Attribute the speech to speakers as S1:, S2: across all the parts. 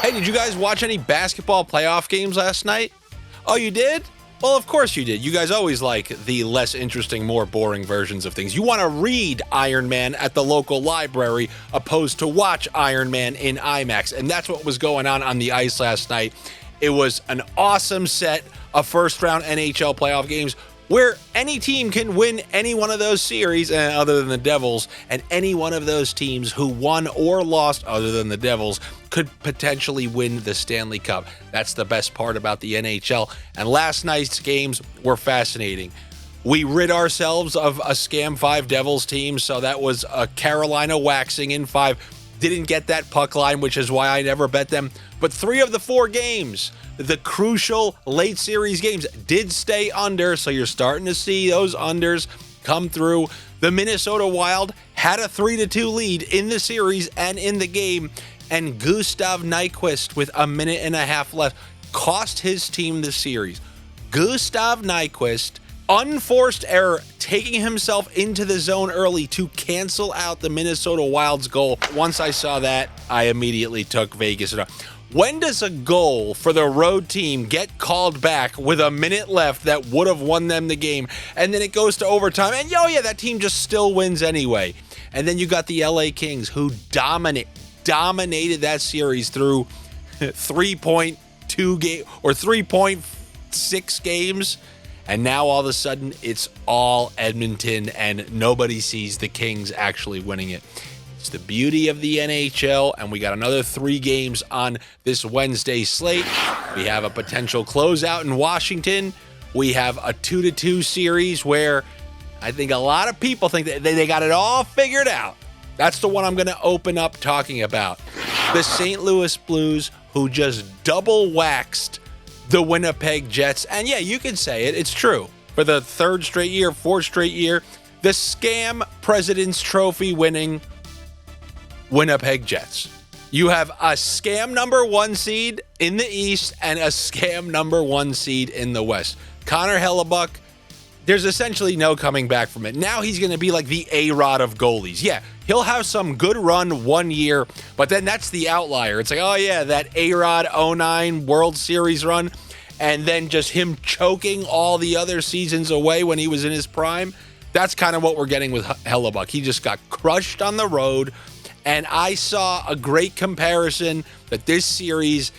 S1: Hey, did you guys watch any basketball playoff games last night? Oh, you did? Well, of course you did. You guys always like the less interesting, more boring versions of things. You want to read Iron Man at the local library opposed to watch Iron Man in IMAX. And that's what was going on the ice last night. It was an awesome set of first-round NHL playoff games where any team can win any one of those series, other than the Devils, and any one of those teams who won or lost, other than the Devils, could potentially win the Stanley Cup. That's the best part about the NHL, and last night's games were fascinating. We rid ourselves of a Scam 5 Devils team, so that was a Carolina waxing in 5. Didn't get that puck line, which is why I never bet them. But 3 of the 4 games, the crucial late series games, did stay under, so you're starting to see those unders come through. The Minnesota Wild had a 3-2 lead in the series and in the game, and Gustav Nyquist, with a minute and a half left, cost his team the series. Gustav Nyquist, unforced error, taking himself into the zone early to cancel out the Minnesota Wild's goal. Once I saw that, I immediately took Vegas. When does a goal for the road team get called back with a minute left that would have won them the game, and then it goes to overtime, and that team just still wins anyway? And then you got the LA Kings, who dominated that series through 3.2 game or 3.6 games. And now all of a sudden, it's all Edmonton, and nobody sees the Kings actually winning it. It's the beauty of the NHL, and we got another 3 games on this Wednesday slate. We have a potential closeout in Washington. We have a 2-2 series where I think a lot of people think that they got it all figured out. That's the one I'm going to open up talking about. The St. Louis Blues, who just double waxed the Winnipeg Jets. And yeah, you can say it. It's true. For the 3rd straight year, 4th straight year, the scam President's Trophy winning Winnipeg Jets. You have a scam number 1 seed in the East and a scam number 1 seed in the West. Connor Hellebuyck, there's essentially no coming back from it. Now he's going to be like the A-Rod of goalies. Yeah, he'll have some good run 1 year, but then that's the outlier. It's like, oh yeah, that A-Rod 09 World Series run, and then just him choking all the other seasons away when he was in his prime. That's kind of what we're getting with Hellebuyck. He just got crushed on the road, and I saw a great comparison that this series,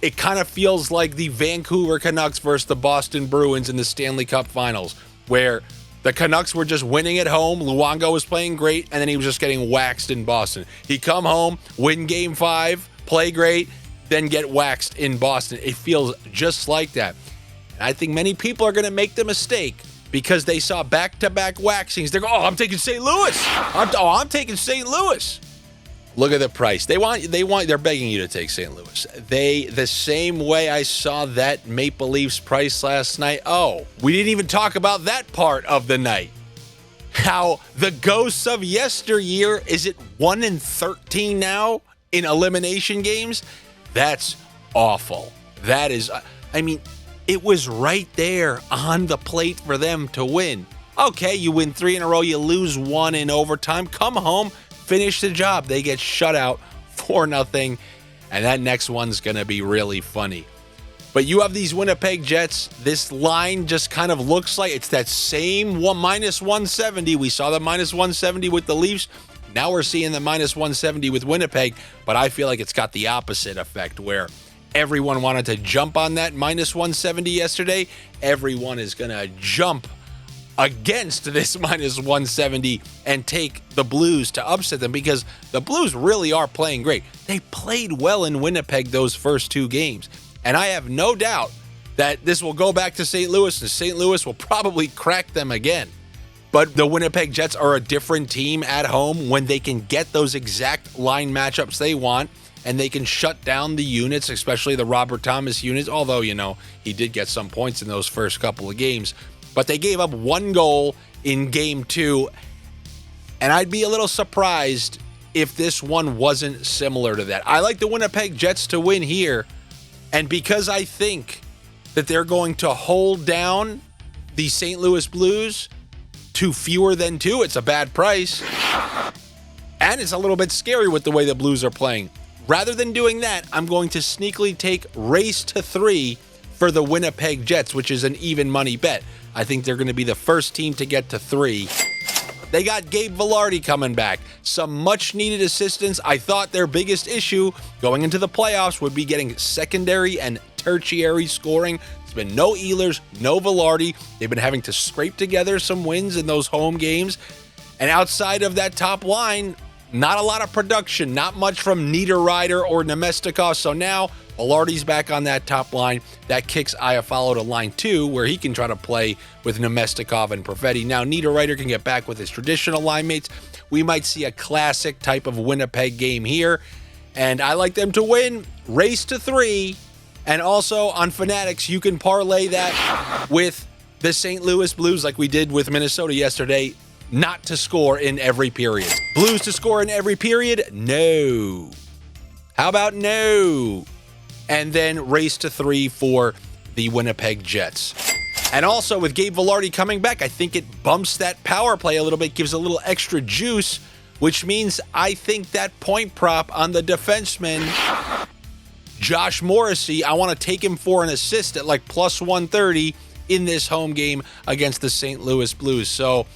S1: it kind of feels like the Vancouver Canucks versus the Boston Bruins in the Stanley Cup Finals, where the Canucks were just winning at home. Luongo was playing great, and then he was just getting waxed in Boston. He'd come home, win Game 5, play great, then get waxed in Boston. It feels just like that. And I think many people are going to make the mistake because they saw back-to-back waxings. They're going, I'm taking St. Louis. I'm taking St. Louis. Look at the price. They're begging you to take St. Louis. The same way I saw that Maple Leafs price last night. Oh, we didn't even talk about that part of the night. How the ghosts of yesteryear, is it 1-13 now in elimination games? That's awful. That is, it was right there on the plate for them to win. Okay, you win 3 in a row, you lose 1 in overtime, come home, finish the job. They get shut out 4-0, and that next one's going to be really funny. But you have these Winnipeg Jets. This line just kind of looks like it's that same -170. We saw the -170 with the Leafs. Now we're seeing the -170 with Winnipeg, but I feel like it's got the opposite effect where everyone wanted to jump on that -170 yesterday. Everyone is going to jump against this -170 and take the Blues to upset them, because the Blues really are playing great. They played well in Winnipeg those first 2 games, and I have no doubt that this will go back to St. Louis, and St. Louis will probably crack them again. But the Winnipeg Jets are a different team at home when they can get those exact line matchups they want, and they can shut down the units, especially the Robert Thomas units, although, he did get some points in those first couple of games. But they gave up 1 goal in Game 2, and I'd be a little surprised if this one wasn't similar to that. I like the Winnipeg Jets to win here, and because I think that they're going to hold down the St. Louis Blues to fewer than 2, it's a bad price, and it's a little bit scary with the way the Blues are playing. Rather than doing that, I'm going to sneakily take race to 3 for the Winnipeg Jets, which is an even money bet. I think they're going to be the first team to get to 3. They got Gabe Vilardi coming back. Some much-needed assistance. I thought their biggest issue going into the playoffs would be getting secondary and tertiary scoring. There's been no Ehlers, no Vilardi. They've been having to scrape together some wins in those home games. And outside of that top line, not a lot of production, not much from Niederreiter or Nemestikov. So now Vilardi's back on that top line. That kicks Iafallo to line 2, where he can try to play with Nemestikov and Perfetti. Now Niederreiter can get back with his traditional line mates. We might see a classic type of Winnipeg game here. And I like them to win. Race to 3. And also on Fanatics, you can parlay that with the St. Louis Blues like we did with Minnesota yesterday. Not to score in every period. Blues to score in every period? No. How about no? And then race to 3 for the Winnipeg Jets. And also with Gabe Vilardi coming back, I think it bumps that power play a little bit, gives a little extra juice, which means I think that point prop on the defenseman, Josh Morrissey, I want to take him for an assist at like plus 130 in this home game against the St. Louis Blues. So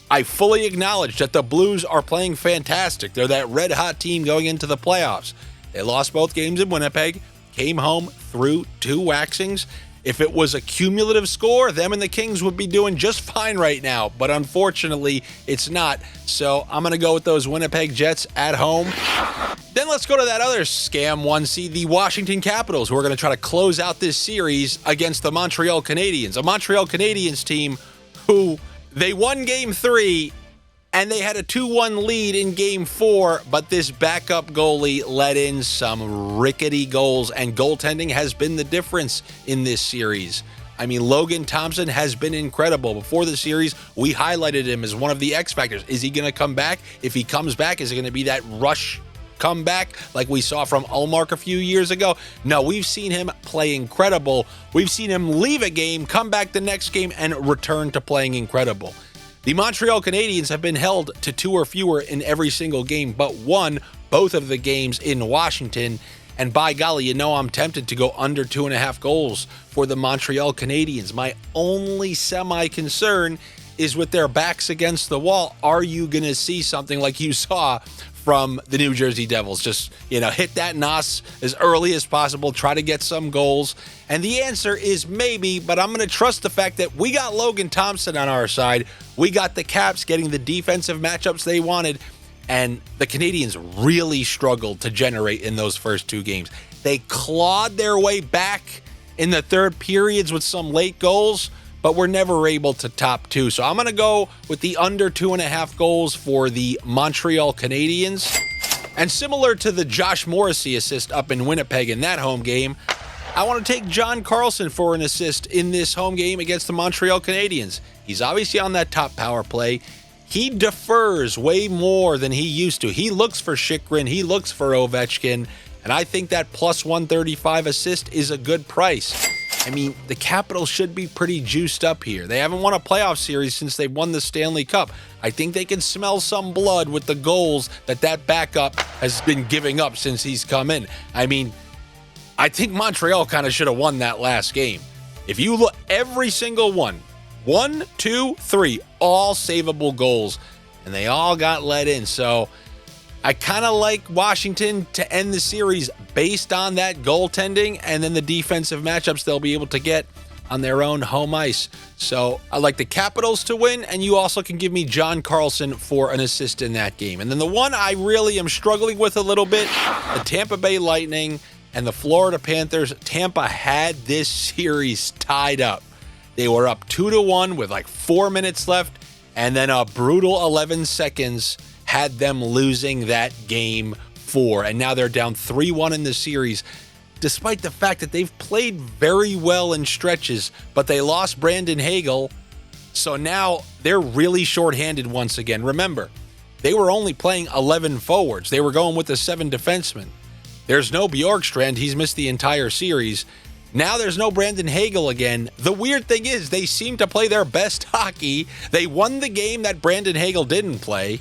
S1: I fully acknowledge that the Blues are playing fantastic. They're that red-hot team going into the playoffs. They lost both games in Winnipeg, came home through 2 waxings. If it was a cumulative score, them and the Kings would be doing just fine right now. But unfortunately, it's not. So I'm going to go with those Winnipeg Jets at home. Then let's go to that other scam 1C, the Washington Capitals, who are going to try to close out this series against the Montreal Canadiens. A Montreal Canadiens team who they won Game 3, and they had a 2-1 lead in Game 4, but this backup goalie let in some rickety goals, and goaltending has been the difference in this series. I mean, Logan Thompson has been incredible. Before the series, we highlighted him as one of the X factors. Is he going to come back? If he comes back, is it going to be that rush comeback like we saw from Ullmark a few years ago? No, we've seen him play incredible. We've seen him leave a game, come back the next game, and return to playing incredible. The Montreal Canadiens have been held to 2 or fewer in every single game, but won both of the games in Washington. And by golly, you know I'm tempted to go under 2.5 goals for the Montreal Canadiens. My only semi-concern is with their backs against the wall. Are you going to see something like you saw from the New Jersey Devils? Just, hit that NOS as early as possible, try to get some goals. And the answer is maybe, but I'm going to trust the fact that we got Logan Thompson on our side. We got the Caps getting the defensive matchups they wanted, and the Canadiens really struggled to generate in those first 2 games. They clawed their way back in the third periods with some late goals, but we're never able to top 2. So I'm going to go with the under 2.5 goals for the Montreal Canadiens. And similar to the Josh Morrissey assist up in Winnipeg in that home game, I want to take John Carlson for an assist in this home game against the Montreal Canadiens. He's obviously on that top power play. He defers way more than he used to. He looks for Chychrun. He looks for Ovechkin. And I think that plus 135 assist is a good price. I mean, the Capitals should be pretty juiced up here. They haven't won a playoff series since they won the Stanley Cup. I think they can smell some blood with the goals that backup has been giving up since he's come in. I mean, I think Montreal kind of should have won that last game. If you look, every single one, 1, 2, 3, all savable goals, and they all got let in. So I kind of like Washington to end the series based on that goaltending and then the defensive matchups they'll be able to get on their own home ice. So I like the Capitals to win, and you also can give me John Carlson for an assist in that game. And then the one I really am struggling with a little bit, the Tampa Bay Lightning and the Florida Panthers. Tampa had this series tied up. They were up 2-1 with like 4 minutes left, and then a brutal 11 seconds had them losing that game 4. And now they're down 3-1 in the series, despite the fact that they've played very well in stretches, but they lost Brandon Hagel. So now they're really shorthanded once again. Remember, they were only playing 11 forwards. They were going with the 7 defensemen. There's no Bjorkstrand. He's missed the entire series. Now there's no Brandon Hagel again. The weird thing is they seem to play their best hockey. They won the game that Brandon Hagel didn't play.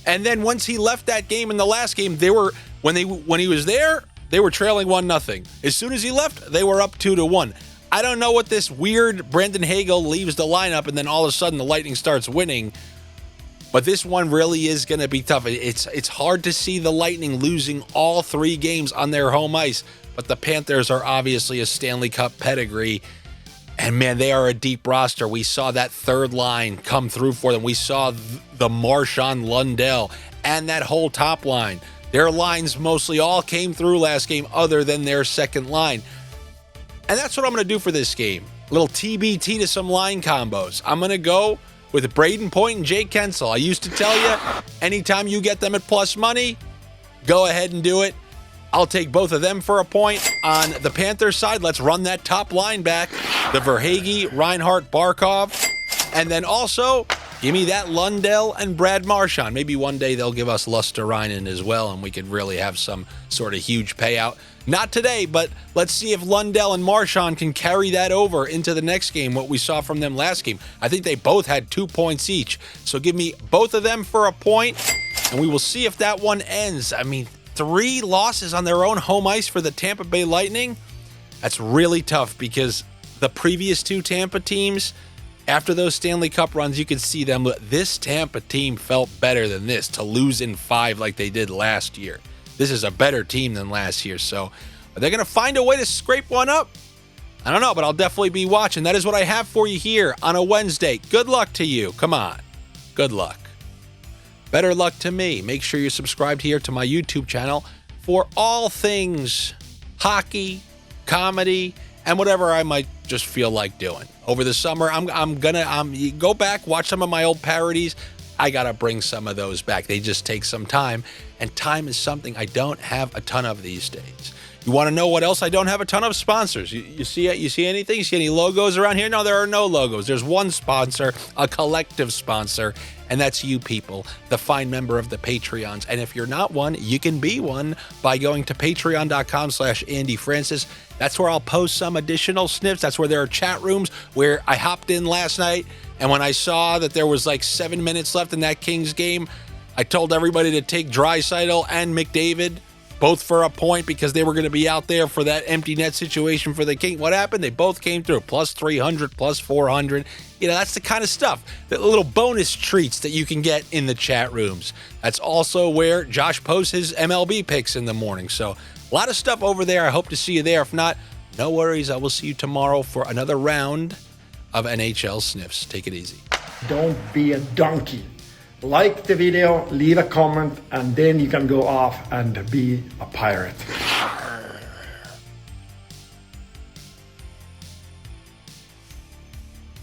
S1: And then once he left that game in the last game, they were When he was there, they were trailing 1-0. As soon as he left, they were up 2-1. I don't know what this weird Brandon Hagel leaves the lineup and then all of a sudden the Lightning starts winning. But this one really is going to be tough. It's hard to see the Lightning losing all 3 games on their home ice. But the Panthers are obviously a Stanley Cup pedigree. And, man, they are a deep roster. We saw that third line come through for them. We saw the Marchand Lundell and that whole top line. Their lines mostly all came through last game other than their second line. And that's what I'm going to do for this game. A little TBT to some line combos. I'm going to go with Braden Point and Jake Kensel. I used to tell you, anytime you get them at plus money, go ahead and do it. I'll take both of them for a point. On the Panthers side, let's run that top line back. The Verhaeghe, Reinhart, Barkov. And then also, give me that Lundell and Brad Marchand. Maybe one day they'll give us Luster-Reinen as well, and we could really have some sort of huge payout. Not today, but let's see if Lundell and Marchand can carry that over into the next game, what we saw from them last game. I think they both had 2 points each. So give me both of them for a point, and we will see if that one ends. I mean, 3 losses on their own home ice for the Tampa Bay Lightning. That's really tough because the previous 2 Tampa teams, after those Stanley Cup runs, you could see them. This Tampa team felt better than this to lose in 5 like they did last year. This is a better team than last year. So are they going to find a way to scrape one up? I don't know, but I'll definitely be watching. That is what I have for you here on a Wednesday. Good luck to you. Come on. Good luck. Better luck to me. Make sure you're subscribed here to my YouTube channel for all things hockey, comedy, and whatever I might just feel like doing. Over the summer, I'm gonna go back, watch some of my old parodies. I gotta bring some of those back. They just take some time, and time is something I don't have a ton of these days. You want to know what else I don't have a ton of? Sponsors. You see it? You see anything? You see any logos around here? No, there are no logos. There's one sponsor, a collective sponsor, and that's you people, the fine member of the Patreons. And if you're not one, you can be one by going to patreon.com/Andy Francess. That's where I'll post some additional snips. That's where there are chat rooms where I hopped in last night, and when I saw that there was like 7 minutes left in that Kings game, I told everybody to take Draisaitl and McDavid, both for a point, because they were going to be out there for that empty net situation for the King. What happened? They both came through, plus 300, plus 400. You know, that's the kind of stuff, the little bonus treats that you can get in the chat rooms. That's also where Josh posts his MLB picks in the morning. So a lot of stuff over there. I hope to see you there. If not, no worries. I will see you tomorrow for another round of NHL Sniffs. Take it easy.
S2: Don't be a donkey. Like the video, leave a comment, and then you can go off and be a pirate.